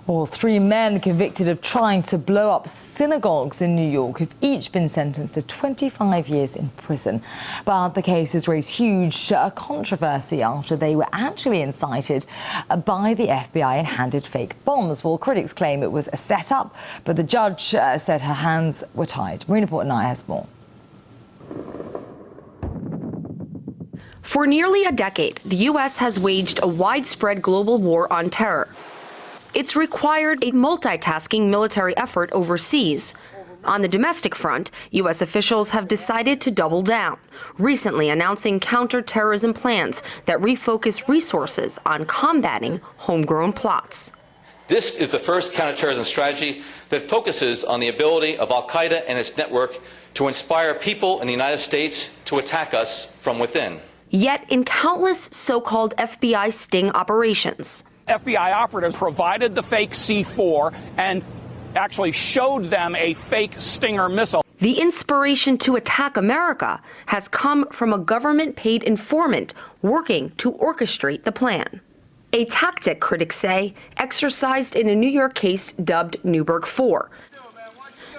Well, three men convicted of trying to blow up synagogues in New York have each been sentenced to 25 years in prison. But the case has raised huge controversy after they were actually incited by the FBI and handed fake bombs. Well, critics claim it was a setup, but the judge said her hands were tied. Marina Portnoy has more. For nearly a decade, the U.S. has waged a widespread global war on terror. It's required a multitasking military effort overseas. On the domestic front, U.S. officials have decided to double down, recently announcing counterterrorism plans that refocus resources on combating homegrown plots. This is the first counterterrorism strategy that focuses on the ability of al-Qaeda and its network to inspire people in the United States to attack us from within. Yet in countless so-called FBI sting operations, FBI operatives provided the fake C-4 and actually showed them a fake Stinger missile. The inspiration to attack America has come from a government-paid informant working to orchestrate the plan. A tactic, critics say, exercised in a New York case dubbed Newburgh 4.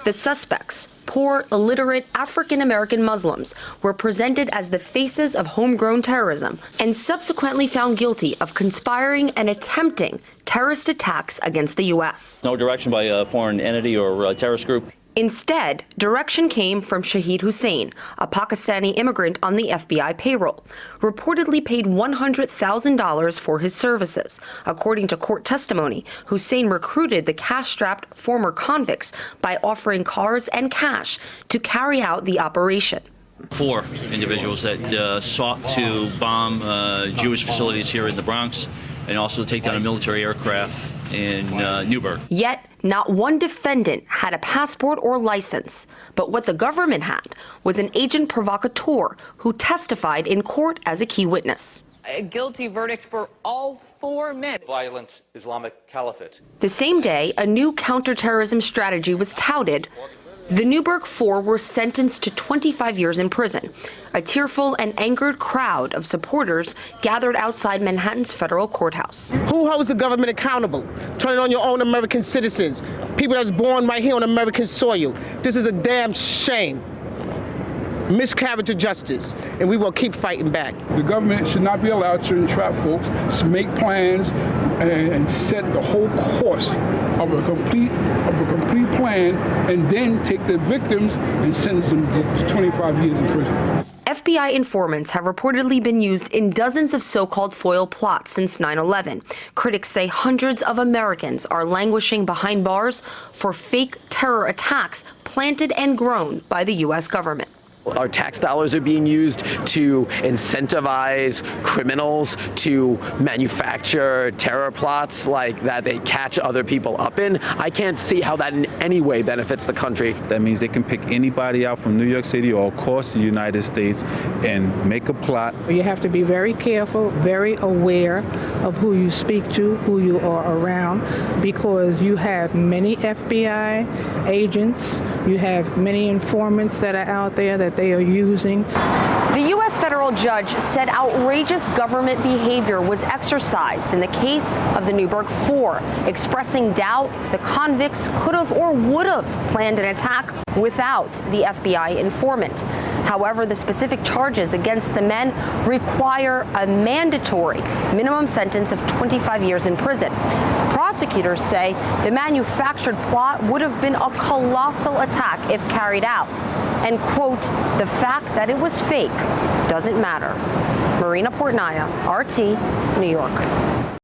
The suspects, poor, illiterate African-American Muslims, were presented as the faces of homegrown terrorism and subsequently found guilty of conspiring and attempting terrorist attacks against the U.S. No direction by a foreign entity or a terrorist group. Instead, direction came from Shahid Hussain, a Pakistani immigrant on the FBI payroll, reportedly paid $100,000 for his services. According to court testimony, Hussain recruited the cash-strapped former convicts by offering cars and cash to carry out the operation. 4 individuals that sought to bomb Jewish facilities here in the Bronx and also take down a military aircraft in Newburgh. Yet, not one defendant had a passport or license, but what the government had was an agent provocateur who testified in court as a key witness. A guilty verdict for all 4 men. Violent Islamic Caliphate. The same day, a new counterterrorism strategy was touted. The Newburgh 4 were sentenced to 25 years in prison. A tearful and angered crowd of supporters gathered outside Manhattan's federal courthouse. Who holds the government accountable? Turn it on your own American citizens, people that's born right here on American soil. This is a damn shame. Miscarriage of justice, and we will keep fighting back. The government should not be allowed to entrap folks, to make plans and set the whole course of a complete plan, and then take the victims and sentence them to 25 years in prison. FBI informants have reportedly been used in dozens of so-called foil plots since 9/11. Critics say hundreds of Americans are languishing behind bars for fake terror attacks planted and grown by the U.S. government. Our tax dollars are being used to incentivize criminals to manufacture terror plots like that they catch other people up in. I can't see how that in any way benefits the country. That means they can pick anybody out from New York City or across the United States and make a plot. You have to be very careful, very aware of who you speak to, who you are around, because you have many FBI agents, you have many informants that are out there that they are using. The U.S. federal judge said outrageous government behavior was exercised in the case of the Newburgh 4, expressing doubt the convicts could have or would have planned an attack without the FBI informant. However, the specific charges against the men require a mandatory minimum sentence of 25 years in prison. Prosecutors say the manufactured plot would have been a colossal attack if carried out. And, quote, the fact that it was fake doesn't matter. Marina Portnoy, RT, New York.